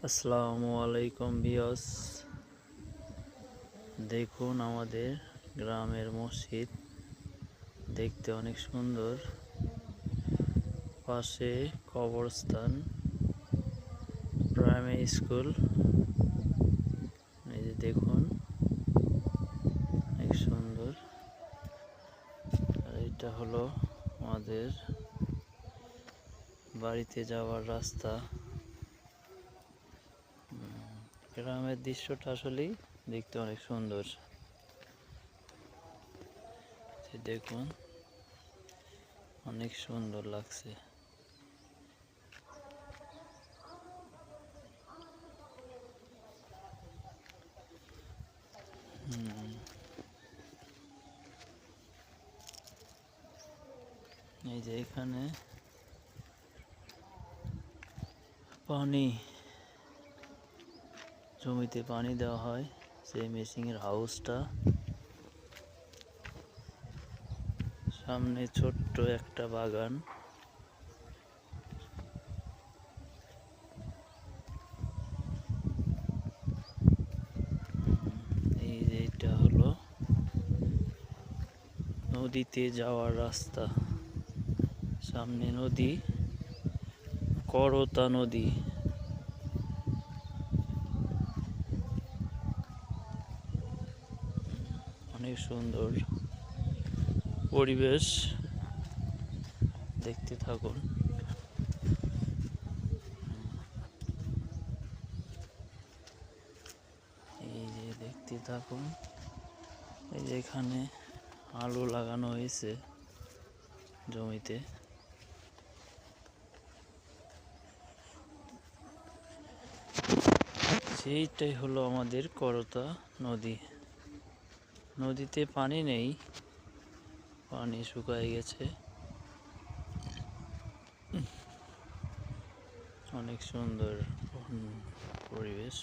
আসসালামু আলাইকুম ভিউয়ার্স, দেখুন আমাদের গ্রামের মসজিদ দেখতে অনেক সুন্দর। পাশে কবরস্থান, প্রাইমারি স্কুল। এই যে দেখুন অনেক সুন্দর। আর এটা হলো আমাদের বাড়িতে যাওয়ার রাস্তা। গ্রামের দৃশ্যটা আসলেই দেখতে অনেক সুন্দর। দেখুন অনেক সুন্দর লাগছে। এই যে এখানে পানি, জমিতে পানি দেওয়া হয়, সেই মেশিনের হাউসটা। সামনে ছোট্ট একটা বাগান। এই যে এটা হলো নদীতে যাওয়ার রাস্তা। সামনে নদী, করতা নদী। অনেক সুন্দর পরিবেশ, দেখতে থাকুন। এই যে দেখতে থাকুন। এই যে এখানে আলু লাগানো হয়েছে জমিতে। সেইটাই হলো আমাদের করতা নদী। নদীতে পানি নেই, পানি শুকায় গেছে। অনেক সুন্দর পরিবেশ।